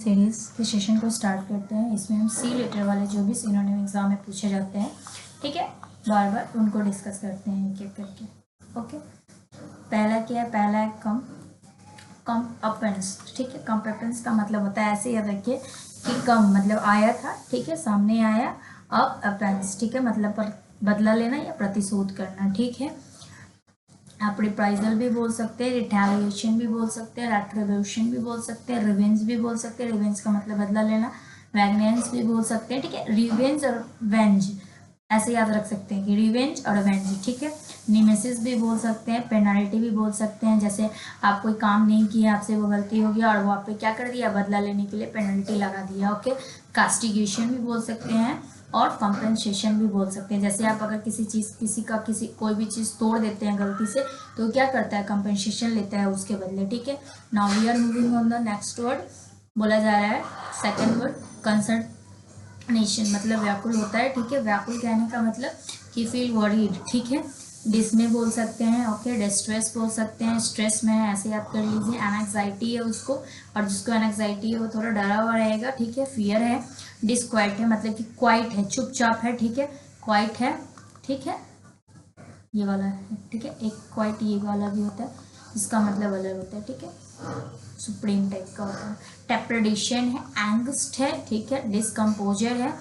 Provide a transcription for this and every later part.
Series के session को start करते हैं। इसमें हम सी लेटर वाले जो भी सिनोनिम एग्जाम में पूछे जाते हैं, ठीक है, बार बार उनको डिस्कस करते हैं एक एक करके। ओके, पहला क्या है? पहला है कम अपेंस, ठीक है। कम अपेंस का मतलब होता है, ऐसे याद रखिए कि कम मतलब आया था, ठीक है, सामने आया। अब अपेंस, ठीक है, मतलब पर बदला लेना या प्रतिशोध करना, ठीक है। आप रिप्राइजल भी बोल सकते हैं, रिटेलिएशन भी बोल सकते हैं, रेट्रिब्यूशन भी बोल सकते हैं, रिवेंज भी बोल सकते हैं। रिवेंज का मतलब बदला लेना। वैगनेंस भी बोल सकते हैं, ठीक है। रिवेंज और वेंज ऐसे याद रख सकते हैं कि रिवेंज और वेंज, ठीक है। निमेसिस भी बोल सकते हैं, पेनाल्टी भी बोल सकते हैं। जैसे आप कोई काम नहीं किया, आपसे वो गलती हो गया और वो आप पे क्या कर दिया, बदला लेने के लिए पेनल्टी लगा दिया। ओके, कास्टिगेशन भी बोल सकते हैं और कंपेंसेशन भी बोल सकते हैं। जैसे आप अगर किसी कोई भी चीज़ तोड़ देते हैं गलती से, तो क्या करता है, कंपेंसेशन लेता है उसके बदले, ठीक है। Now we are moving on the next word. बोला जा रहा है सेकंड वर्ड कंसर्नेशन, मतलब व्याकुल होता है, ठीक है। व्याकुल कहने का मतलब कि फील वरीड, ठीक है। डिसमे बोल सकते हैं, ओके। डिस्ट्रेस बोल सकते हैं, स्ट्रेस में है, ऐसे याद कर लीजिए। एनएक्साइटी है उसको, और जिसको एनएक्साइटी है वो थोड़ा डरा हुआ रहेगा, ठीक है। फियर है। डिसक्वाइट है, मतलब कि क्वाइट है, चुपचाप है, ठीक है। क्वाइट है, ठीक है, ये वाला है, ठीक है। एक क्वाइट ये वाला भी होता है, इसका मतलब अलग होता है, ठीक है। सुप्रीम टाइप का होता है। टेप्रेडिशन है, एंगस्ट है, ठीक है। डिस्कम्पोजर है,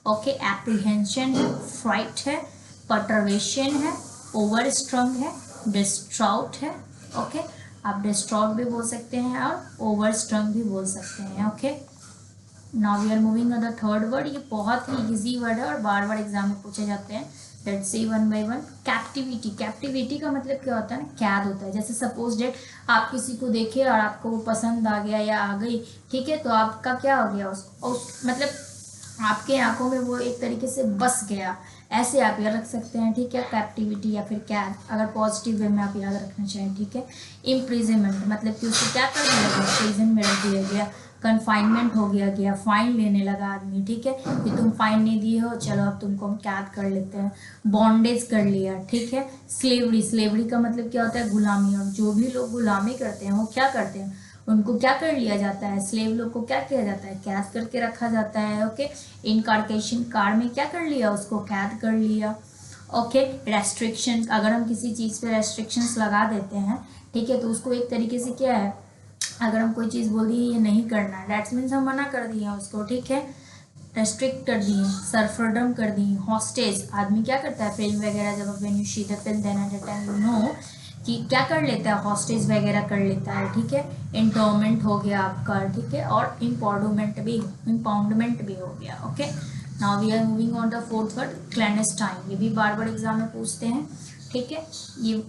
ओके। एप्रीहेंशन है, फ्राइट है, परटर्वेशन है, ओवर स्ट्रंग है, डिस्ट्राउट है, ओके। आप डिस्ट्राउट भी बोल सकते हैं और ओवर स्ट्रंग भी बोल सकते हैं, okay. Now we are moving on the third word. ये बहुत ही इजी वर्ड है और बार बार एग्जाम में पूछे जाते हैं। Let's see one by one. Captivity, captivity का मतलब क्या होता है ना, कैद होता है। जैसे सपोज डेट आप किसी को देखे और आपको वो पसंद आ गया या आ गई, ठीक है, तो आपका क्या हो गया, उस मतलब आपके आंखों में वो एक तरीके से बस गया, ऐसे आप याद रख सकते हैं, ठीक है। कैप्टिविटी या फिर कैद, अगर पॉजिटिव वे में आप याद रखना चाहें, ठीक है। इम्प्रिजनमेंट मतलब कि उसको क्या कर दिया गया, प्रिजन में रख दिया गया। कन्फाइनमेंट हो गया, फाइन लेने लगा आदमी, ठीक है, कि तुम फाइन नहीं दिए हो, चलो अब तुमको हम कैद कर लेते हैं। बॉन्डेज कर लिया, ठीक है। स्लेवरी, स्लेवरी का मतलब क्या होता है, गुलामी। और जो भी लोग गुलामी करते हैं वो क्या करते हैं, उनको क्या कर लिया जाता है, स्लेव लोग को क्या किया जाता है, कैद करके रखा जाता है, ओके। इनकार्केशन, कार में क्या कर लिया, उसको कैद कर लिया, ओके। रेस्ट्रिक्शन, अगर हम किसी चीज़ पे रेस्ट्रिक्शंस लगा देते हैं, ठीक है, तो उसको एक तरीके से क्या है, अगर हम कोई चीज़ बोल दिए ये नहीं करना है, दैट्स मीन्स हम मना कर दिए उसको, ठीक है, रेस्ट्रिक्ट कर दिए, सरफ्रडम कर दिए। हॉस्टेज, आदमी क्या करता है फिल्म वगैरह, जब when you see the film then at the time you know कि क्या कर लेता है, हॉस्टेज वगैरह कर लेता है, ठीक है। इंटोमेंट हो गया आपका, ठीक है, और इम्पाउंडमेंट भी हो गया, okay. Now we are moving on the fourth word, clandestine. ये भी बार बार एग्जाम में पूछते हैं, ठीक है। ये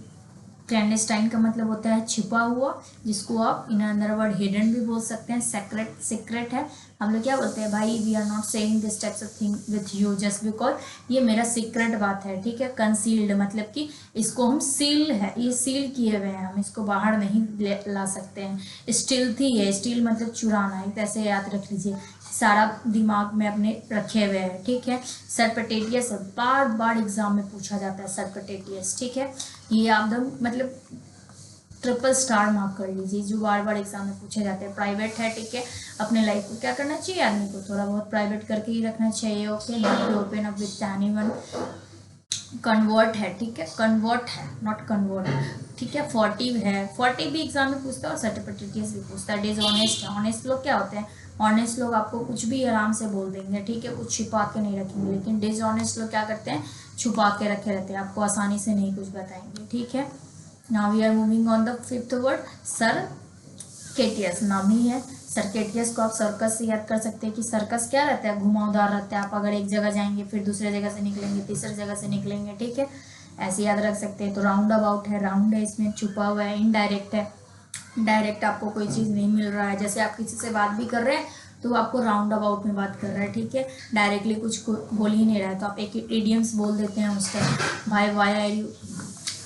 क्लैंडस्टाइन का मतलब होता है छिपा हुआ, जिसको आप इन अदर वर्ड हिडन भी बोल सकते हैं। सेक्रेट, सीक्रेट है, हम लोग क्या बोलते हैं, भाई we are not saying this types of thing with you just because ये मेरा सीक्रेट बात है, ठीक है। कंसील्ड मतलब कि इसको हम सील है, ये सील किए हुए हैं, हम इसको बाहर नहीं ला सकते हैं। स्टील्थी है, स्टील मतलब चुराना, एक ऐसे याद रख लीजिए, सारा दिमाग में अपने रखे हुए हैं, ठीक है। सरपटेटियस बार बार एग्जाम में पूछा जाता है, सरपटेटियस, ठीक है। ये आप मतलब ट्रिपल स्टार मार्क कर लीजिए, जो बार बार एग्जाम में पूछे जाते हैं। प्राइवेट है, ठीक है, अपने लाइफ को क्या करना चाहिए, आदमी को थोड़ा बहुत प्राइवेट करके ही रखना चाहिए, okay. Not to open up with anyone. Convert है, ठीक है, कन्वर्ट है, नॉट कन्वर्ट, ठीक है। फॉर्टिव है, फॉर्टिव भी एग्जाम में पूछता है और सर्टिफिकेट्स भी पूछता है। डिसऑनेस्ट है, ऑनेस्ट लोग क्या होते हैं, ऑनेस्ट लोग आपको कुछ भी आराम से बोल देंगे, ठीक है, कुछ छिपा के नहीं रखेंगे। लेकिन डिसऑनेस्ट लोग क्या करते हैं, छुपा के रखे रहते हैं, आपको आसानी से नहीं कुछ बताएंगे, ठीक है। Now we are moving on the fifth word, circuitous. नाम ही है सर्केटियस को आप सर्कस से याद कर सकते हैं कि सर्कस क्या रहता है, घुमावदार रहता है। आप अगर एक जगह जाएंगे फिर दूसरे जगह से निकलेंगे, तीसरी जगह से निकलेंगे, ठीक है, ऐसे याद रख सकते हैं। तो राउंड अबाउट है, राउंड है, इसमें छुपा हुआ है। इनडायरेक्ट है, डायरेक्ट आपको कोई चीज़ नहीं मिल रहा है, जैसे आप किसी से बात भी कर रहे हैं तो आपको राउंड अबाउट में बात कर रहा है, ठीक है, डायरेक्टली कुछ बोल ही नहीं रहा है, तो आप एक इडियम्स बोल देते हैं उस टाइम, भाई why are you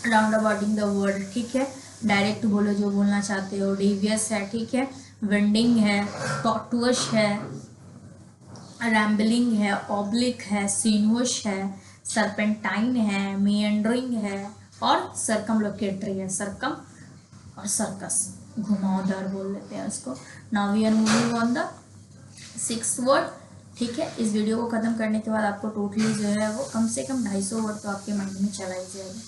round abouting the word, ठीक है। डायरेक्ट बोलो जो बोलना चाहते हो। डेवियस है, ठीक है, विंडिंग है, टॉर्टुअस है, रैम्बलिंग है, ऑब्लिक है, सिनुअस है, सरपेंटाइन है, मिएंडरिंग है और सर्कमलोकेटरी है। सर्कम और सर्कस, घुमावदार बोल लेते हैं उसको। Now we are moving on the 6 word, ठीक है। इस वीडियो को ख़त्म करने के बाद आपको टोटली जो है वो कम से कम 250 वर्ड तो आपके माइंड में चला ही जाएगा।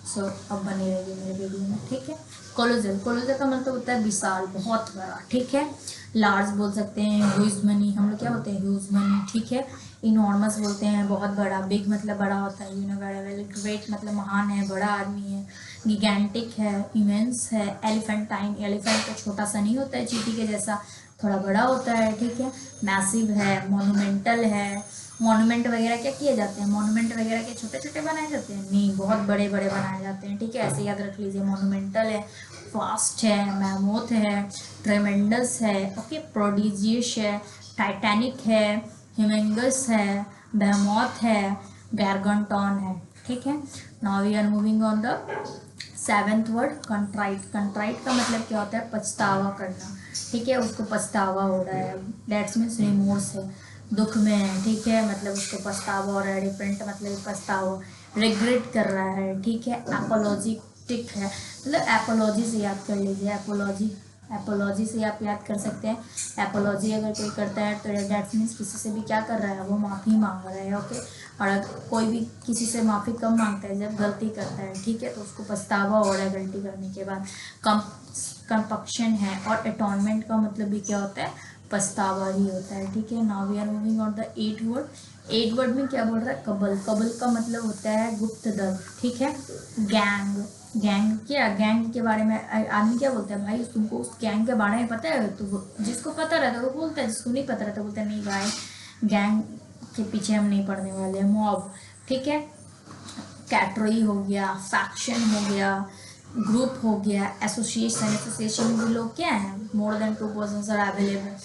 सो अब बने रहिए मेरे वीडियो में, ठीक है। कोलोजल, कोलोजल का मतलब होता है विशाल, बहुत बड़ा, ठीक है। लार्ज बोल सकते हैं, ह्यूज मनी, हम लोग क्या होते हैं, ह्यूज मनी, ठीक है। इनॉर्मस बोलते हैं, बहुत बड़ा, बिग मतलब बड़ा होता है, यूनिवर्सल, ग्रेट मतलब महान है, बड़ा आदमी है। गिगेंटिक है, इमेंस है। एलिफेंटाइन, एलिफेंट तो छोटा सा नहीं होता है चींटी के जैसा, थोड़ा बड़ा होता है, ठीक है। मैसिव है, मोनूमेंटल है। मॉन्यूमेंट वगैरह क्या किए जाते हैं, मॉन्यूमेंट वगैरह के छोटे छोटे बनाए जाते हैं, नहीं, बहुत बड़े बड़े बनाए जाते हैं, ठीक है। ऐसे याद रख लीजिए, मॉन्यूमेंटल है, फास्ट है, मैमोथ है, ट्रेमेंडस है, ओके, प्रोडिजियस है, टाइटैनिक है, ह्यूमेंगस है, बेहेमोथ है, गार्गंटॉन है, ठीक है। Now we are moving on the 7th word, contrite. Contrite का मतलब क्या होता है, पछतावा करना, ठीक है। उसको पछतावा हो रहा है, दैट्स मीन्स रिमोर्स है, दुख में है, ठीक है, मतलब उसको पछतावा हो रहा है। डिफरेंट मतलब पछतावा, रिग्रेट कर रहा है, ठीक है। एपोलॉजिटिक है, मतलब एपोलॉजी से याद कर लीजिए, एपोलॉजी, एपोलॉजी से आप याद कर सकते हैं। एपोलॉजी अगर कोई करता है तो दैट मीन्स किसी से भी क्या कर रहा है, वो माफ़ी मांग रहा है, ओके। और अगर कोई भी किसी से माफ़ी कब मांगता है, जब गलती करता है, ठीक है, तो उसको पछतावा हो रहा है गलती करने के बाद। कंपक्शन है, और अटॉनमेंट का मतलब भी क्या होता है, पछतावा ही होता है, ठीक है। Now we are moving on the 8 word. 8 word में क्या बोल रहा है, कबल। कबल का मतलब होता है गुप्त दल, ठीक है। गैंग, गैंग क्या, गैंग के बारे में आदमी क्या बोलता है, भाई तुमको उस गैंग के बारे में पता है, तो जिसको पता रहता है वो बोलता है, जिसको नहीं पता रहता बोलता है नहीं भाई, गैंग के पीछे हम नहीं पड़ने वाले। मॉब, ठीक है। कैटरी हो गया, फैक्शन हो गया, ग्रुप हो गया, एसोसिएशन, एसोसिएशन में लोग क्या है, more than 2 persons are available,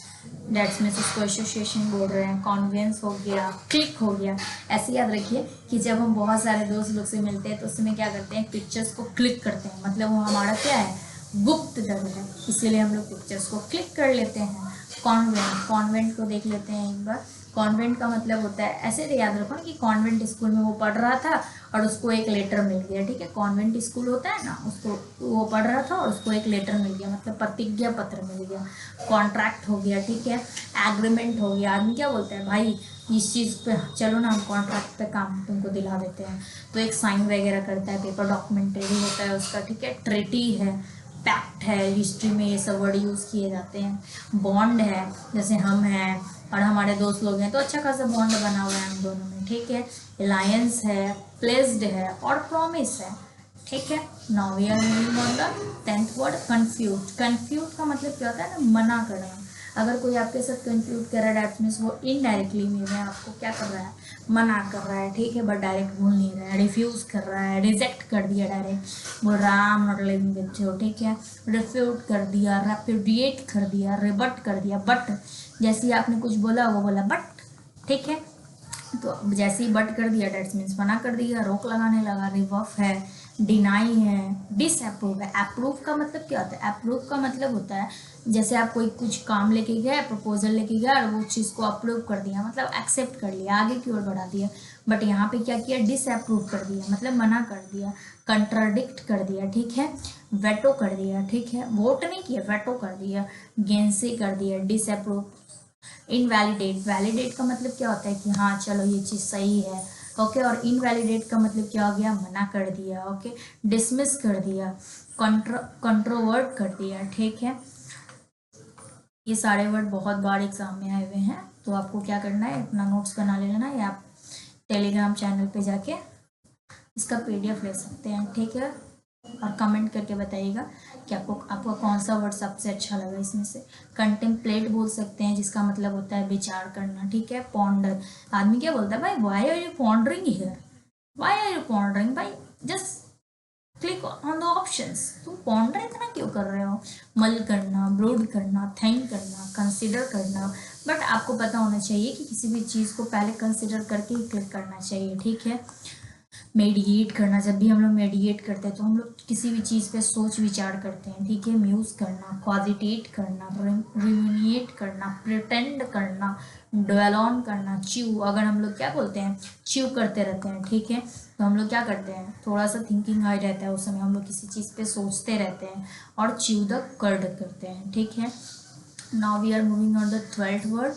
dates means उसको एसोसिएशन बोल रहे हैं। कॉन्वेंस हो गया, क्लिक हो गया। ऐसे याद रखिए कि जब हम बहुत सारे दोस्त लोग से मिलते हैं तो उसमें क्या करते हैं, पिक्चर्स को क्लिक करते हैं, मतलब वो हमारा क्या है, गुप्त दल है, इसीलिए हम लोग पिक्चर्स को क्लिक कर लेते हैं। कॉन्वेंट, कॉन्वेंट को देख लेते हैं एक बार। कॉन्वेंट का मतलब होता है, ऐसे याद रखो ना कि कॉन्वेंट स्कूल में वो पढ़ रहा था और उसको एक लेटर मिल गया, ठीक है। कॉन्वेंट स्कूल होता है ना, उसको वो पढ़ रहा था और उसको एक लेटर मिल गया, मतलब प्रतिज्ञा पत्र मिल गया। कॉन्ट्रैक्ट हो गया, ठीक है। एग्रीमेंट हो गया, आदमी क्या बोलता है, भाई इस चीज़ पे चलो ना, हम कॉन्ट्रैक्ट पे काम तुमको दिला देते हैं, तो एक साइन वगैरह करता है, पेपर डॉक्यूमेंट्री होता है उसका, ठीक है। ट्रेटी है, पैक्ट है, हिस्ट्री में ये सब वर्ड यूज़ किए जाते हैं। बॉन्ड है, जैसे हम हैं और हमारे दोस्त लोग हैं तो अच्छा खासा बॉन्ड बना हुआ है हम दोनों में, ठीक है। अलायंस है, प्लेस्ड है, और प्रॉमिस है, ठीक है। Now we are moving on the 10th word, confuse. Confuse का मतलब क्या होता है ना, मना करना। अगर कोई आपके साथ कंफ्यूज कर रहा है, दैट मीन्स वो इनडायरेक्टली में आपको क्या कर रहा है, मना कर रहा है, ठीक है, बट डायरेक्ट बोल नहीं रहा है। रिफ्यूज़ कर रहा है, रिजेक्ट कर दिया डायरेक्ट, बोल रहा है नॉट लिविंग विथ यू, ठीक है। रिफ्यूट कर दिया, रेपुडिएट कर दिया, रिबट कर दिया, बट जैसे ही आपने कुछ बोला वो बोला बट, ठीक है। तो जैसे ही बट कर दिया डेट्स मीन्स मना कर दिया, रोक लगाने लगा। रिवर्फ है, डिनाई है, डिसअप्रूव है। अप्रूव का मतलब क्या होता है, अप्रूव का मतलब होता है जैसे आप कोई कुछ काम लेके गए, प्रपोजल लेके गया और वो चीज़ को अप्रूव कर दिया, मतलब एक्सेप्ट कर लिया, आगे की ओर बढ़ा दिया। बट यहाँ पे क्या किया, डिसअप्रूव कर दिया, मतलब मना कर दिया, कंट्राडिक्ट कर दिया, ठीक है। वेटो कर दिया, ठीक है, वोट नहीं किया, वेटो कर दिया। गेंसे कर दिया, डिसअप्रूव। इनवैलिडेट, वैलिडेट का मतलब क्या होता है कि हाँ चलो ये चीज़ सही है, ओके। और इनवैलिडेट का मतलब क्या हो गया, मना कर दिया, ओके। डिसमिस कर दिया, कंट्रोवर्ट कर दिया, ठीक है। ये सारे वर्ड बहुत बार एग्जाम में आए हुए हैं, तो आपको क्या करना है, अपना नोट्स बना लेना है, या आप टेलीग्राम चैनल पे जाके इसका PDF ले सकते हैं, ठीक है। और कमेंट करके बताइएगा कि आपको कौन सा वर्ड सबसे अच्छा लगा इसमें से। कंटेम्पलेट बोल सकते हैं, जिसका मतलब होता है विचार करना, ठीक है। पॉन्डर, आदमी क्या बोलता है, भाई why are you pondering here, why are you pondering, भाई just click on the options, तुम पॉन्डर इतना क्यों कर रहे हो। मल करना, ब्रूड करना, थिंक करना, कंसिडर करना। बट आपको पता होना चाहिए कि किसी भी चीज़ को पहले कंसिडर करके ही क्लिक करना चाहिए, ठीक है। मेडिएट करना, जब भी हम लोग मेडिएट करते हैं तो हम लोग किसी भी चीज़ पे सोच विचार करते हैं, ठीक है। म्यूज़ करना, क्वाजिटेट करना, रिमिनिएट करना, प्रिटेंड करना, ड्वेल ऑन करना। च्यू, अगर हम लोग क्या बोलते हैं, च्यू करते रहते हैं, ठीक है, तो हम लोग क्या करते हैं, थोड़ा सा थिंकिंग हाई रहता है उस समय, हम लोग किसी चीज़ पे सोचते रहते हैं, और च्यू द कर्ड करते हैं, ठीक है। Now we are moving on the 12th word,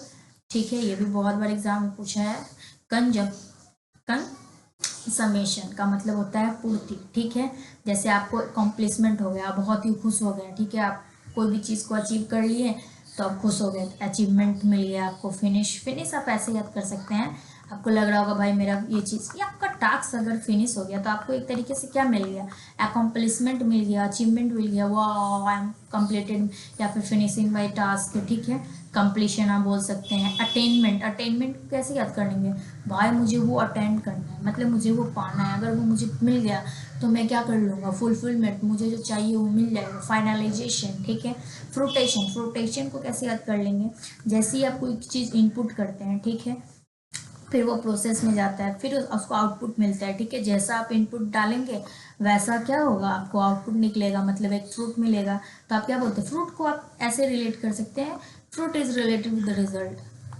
ठीक है, ये भी बहुत बार एग्जाम में पूछा है। कंसमेशन का मतलब होता है पूर्ति। ठीक है, जैसे आपको अकॉम्प्लिशमेंट हो गया, आप बहुत ही खुश हो गए। ठीक है, आप कोई भी चीज़ को अचीव कर लिए तो आप खुश हो गए, अचीवमेंट मिल गया आपको। फिनिश आप ऐसे याद कर सकते हैं। आपको लग रहा होगा भाई मेरा ये चीज़, ये आपका टास्क अगर फिनिश हो गया तो आपको एक तरीके से क्या मिल गया, अकॉम्प्लिशमेंट मिल गया, अचीवमेंट मिल गया, वाह आई एम कंप्लीटेड, या फिर फिनिशिंग माई टास्क। ठीक है, कंप्लीशन आप बोल सकते हैं। अटेनमेंट कैसे याद करेंगे, भाई मुझे वो अटेंड करना है, मतलब मुझे वो पाना है, अगर वो मुझे मिल गया तो मैं क्या कर लूँगा, फुलफिलमेंट, मुझे जो चाहिए वो मिल जाएगा, फाइनलाइजेशन। ठीक है, फ्रूटेशन को कैसे याद कर लेंगे, जैसे ही आप कोई चीज़ इनपुट करते हैं, ठीक है, फिर वो प्रोसेस में जाता है, फिर उसको आउटपुट मिलता है। ठीक है, जैसा आप इनपुट डालेंगे वैसा क्या होगा, आपको आउटपुट निकलेगा, मतलब एक फ्रूट मिलेगा। तो आप क्या बोलते हैं, फ्रूट को आप ऐसे रिलेट कर सकते हैं, fruit is related with the result.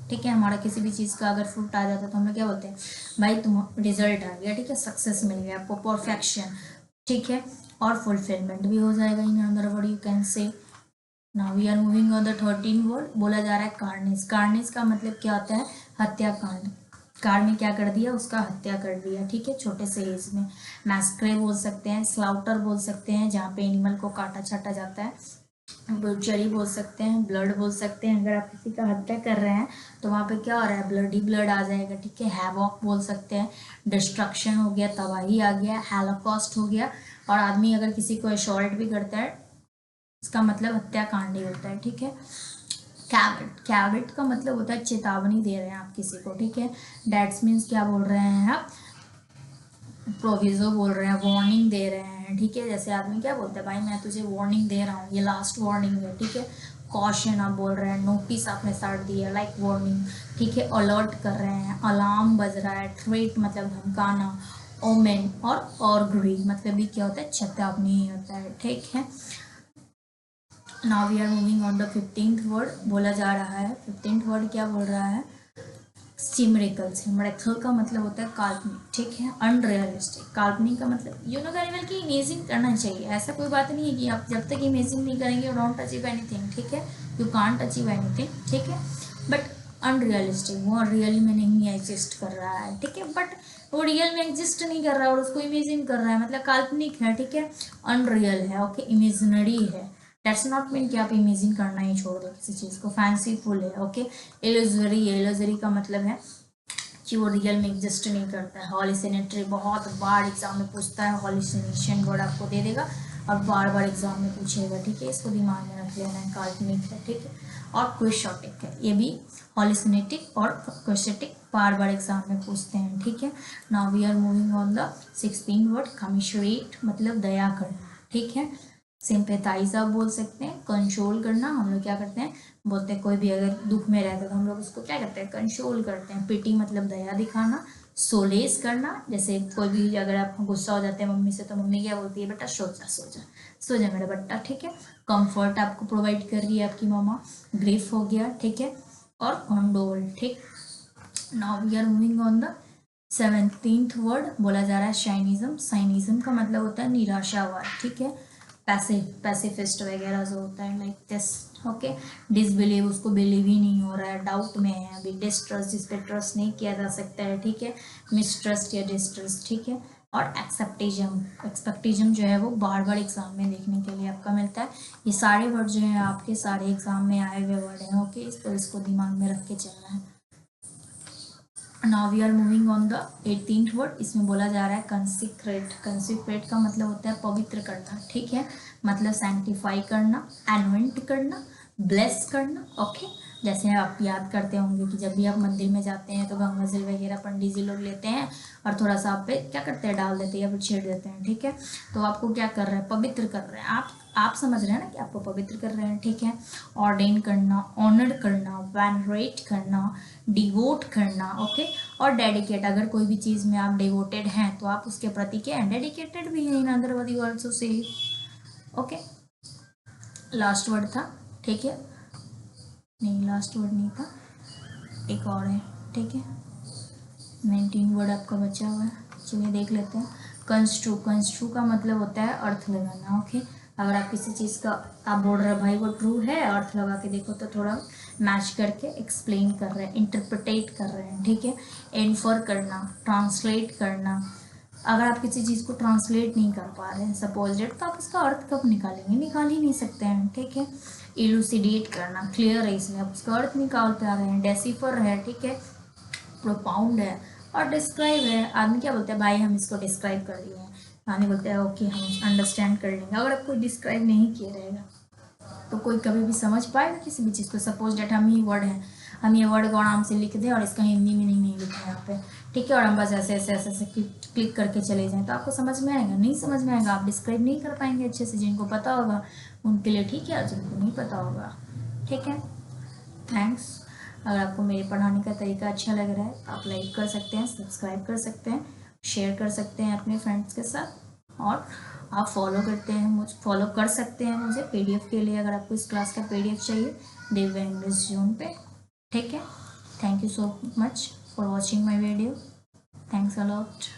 ठीक है, हमारा किसी भी चीज़ का अगर फ्रूट आ जाता है तो हम लोग क्या बोलते हैं, भाई तुम रिजल्ट आ गया। ठीक है, सक्सेस मिल गया आपको, परफेक्शन। ठीक है, और फुलफिलमेंट भी हो जाएगा। In other word you can say. Now we are moving on the 13 word. बोला जा रहा है कार्नेज। कार्नेज का मतलब क्या होता है, हत्याकांड। कार ने क्या कर दिया, उसका हत्या कर दिया। ठीक है, छोटे से एज में। मैस्क्रे बोल सकते हैं, स्लाउटर बोल सकते हैं जहाँ पे एनिमल को काटा छाटा जाता है, बुचरी बोल सकते हैं, ब्लड बोल सकते हैं, अगर आप किसी का हत्या कर रहे हैं तो वहाँ पे क्या हो रहा है, ब्लड ही ब्लड आ जाएगा। ठीक है, हैवॉक बोल सकते हैं, डिस्ट्रक्शन हो गया, तबाही आ गया, हैलोकॉस्ट हो गया। और आदमी अगर किसी को असॉल्ट भी करता है इसका मतलब हत्याकांड ही होता है। ठीक है, कैविट का मतलब होता है चेतावनी दे रहे हैं आप किसी को। ठीक है, डेट्स मीन्स क्या बोल रहे हैं आप, प्रोविजो बोल रहे हैं, वार्निंग दे रहे हैं। ठीक है, जैसे आदमी क्या बोलते हैं, भाई मैं तुझे वार्निंग दे रहा हूँ, ये लास्ट वार्निंग है। ठीक है, कॉशन आप बोल रहे हैं, नोटिस आपने स्टार्ट दिया, लाइक वार्निंग। ठीक है, अलर्ट कर रहे हैं, अलार्म बज रहा है, थ्रेट मतलब धमकाना, ओमेन और ग्री मतलब भी क्या होता है, चेतावनी होता है। ठीक है, now we are moving on the 15th word. बोला जा रहा है 15th वर्ड क्या बोल रहा है, सिमरेकल का मतलब होता है काल्पनिक। ठीक है, अनरियलिस्टिक। काल्पनिक का मतलब यू नो वेरी वेल कि इमेजिन करना चाहिए, ऐसा कोई बात नहीं है कि आप जब तक इमेजिन नहीं करेंगे यू डोंट अचीव एनीथिंग। ठीक है, यू कांट अचीव एनीथिंग। ठीक है, बट अनरियलिस्टिक, वो रियल में नहीं एग्जिस्ट कर रहा है। ठीक है, बट वो रियल में एग्जिस्ट नहीं कर रहा है और उसको इमेजिन कर रहा है, मतलब काल्पनिक है। ठीक है, अनरियल है, ओके, इमेजिनरी है। दैट्स नॉट मीन कि आप इमेजिन करना ही छोड़ दो किसी चीज़ को, फैंसीफुल है। ओके, इल्यूजरी का मतलब है कि वो रियल में एग्जिस्ट नहीं करता है। हॉलिसिनेटरी बहुत बार एग्जाम में पूछता है, हॉलिसिनेशन वर्ड आपको दे देगा और बार बार एग्जाम में पूछेगा। ठीक है, इसको दिमाग में रख लेना है, काल्पनिक है। ठीक है, और क्वेश्चोटिक है, ये भी हॉलिसिनेटिक और क्वेश्चोटिक बार बार एग्जाम में पूछते हैं। ठीक है, now we are moving on the 16 word. Commiserate मतलब दया करना। ठीक है, सिंपेथाइज आप बोल सकते हैं, कंसोल करना। हम लोग क्या करते हैं, बोलते हैं कोई भी अगर दुख में रहता है तो हम लोग उसको क्या करते हैं, कंसोल करते हैं। पिटी मतलब दया दिखाना, सोलेस करना, जैसे कोई भी अगर आप गुस्सा हो जाते हैं मम्मी से तो मम्मी क्या बोलती है, बेटा सो जा सो जा सो जा मेरा बेटा। ठीक है, कंफर्ट आपको प्रोवाइड कर रही है आपकी मामा। ग्रीफ हो गया। ठीक है, और कंडोल। ठीक, now we are moving on the 17th word. बोला जा रहा है साइनिज्म। साइनिज्म का मतलब होता है निराशावाद। ठीक है, पैसिफिस्ट वगैरह जो होता है लाइक दिस। ओके, डिसबिलीव, उसको बिलीव ही नहीं हो रहा है, डाउट में है अभी। डिस्ट्रस्ट, जिस पे ट्रस्ट नहीं किया जा सकता है। ठीक है, मिसट्रस्ट या डिस्ट्रस्ट। ठीक है, और एक्सपेक्टिज्म जो है वो बार बार एग्जाम में देखने के लिए आपका मिलता है। ये सारे वर्ड जो हैं आपके सारे एग्जाम में आए हुए वर्ड हैं। ओके, इसको दिमाग में रख के चलना है। Now we are moving on the 18th word. इसमें बोला जा रहा है कंसिक्रेट। कंसिक्रेट का मतलब होता है पवित्र करना। ठीक है, मतलब सैंक्टिफाई करना, एनवेंट करना, ब्लेस करना। ओके, जैसे आप याद करते होंगे कि जब भी आप मंदिर में जाते हैं तो गंगा जल वगैरह पंडित जी लोग लेते हैं और थोड़ा सा आप पे क्या करते हैं, डाल देते हैं या फिर छेड़ देते हैं। ठीक है, तो आपको क्या कर रहे हैं, पवित्र कर रहे हैं। आप समझ रहे हैं ना कि आपको पवित्र कर रहे हैं। ठीक है, ऑर्डेन करना, ऑनर करना, वेनरेट करना, डिवोट करना। ओके, और डेडिकेट, अगर कोई भी चीज़ में आप डिवोटेड हैं तो आप उसके प्रति क्या हैं, डेडिकेटेड भी हैं। इन other word you also say. Okay, last word था। ठीक है, नहीं लास्ट वर्ड नहीं था, एक और है। ठीक है, 19 वर्ड आपका बचा हुआ है, चलिए देख लेते हैं। कंस्ट्रू। कंस्ट्रू का मतलब होता है अर्थ लगाना। ओके, अगर आप किसी चीज़ का आप बोल रहे हैं भाई वो ट्रू है, अर्थ लगा के देखो तो थोड़ा मैच करके एक्सप्लेन कर रहे हैं, इंटरप्रिटेट कर रहे हैं, ठीक है। इन्फर करना, ट्रांसलेट करना। अगर आप किसी चीज़ को ट्रांसलेट नहीं कर पा रहे हैं सपोज डेट, तो आप उसका अर्थ कब निकालेंगे, निकाल ही नहीं सकते हैं, ठीक है। इलूसिडेट करना, क्लियर है इसमें, आप उसका अर्थ निकाल पा रहे हैं। डेसिफर है, ठीक है, प्रोपाउंड है। और डिस्क्राइब है, आदमी क्या बोलते हैं, भाई हम इसको डिस्क्राइब कर दिए हैं, आदमी बोलते हैं ओके हम अंडरस्टैंड कर लेंगे। अगर आप कोई डिस्क्राइब नहीं किया रहेगा तो कोई कभी भी समझ पाएगा किसी भी चीज़ को। सपोज डेट हम ये वर्ड है, हम ये वर्ड को आराम से लिख दें और इसका हिंदी मीनिंग नहीं लिखें यहाँ पे, ठीक है, और हम बस ऐसे ऐसे ऐसे ऐसे क्लिक करके चले जाएं, तो आपको समझ में आएगा, नहीं समझ में आएगा, आप डिस्क्राइब नहीं कर पाएंगे अच्छे से। जिनको पता होगा उनके लिए ठीक है, और जिनको नहीं पता होगा, ठीक है। थैंक्स। अगर आपको मेरे पढ़ाने का तरीका अच्छा लग रहा है आप लाइक कर सकते हैं, सब्सक्राइब कर सकते हैं, शेयर कर सकते हैं अपने फ्रेंड्स के साथ, और आप फॉलो कर सकते हैं मुझे पीडीएफ के लिए। अगर आपको इस क्लास का पीडीएफ चाहिए दिव्या इंग्लिश जोन पे, ठीक है। Thank you so much for watching my video. Thanks a lot.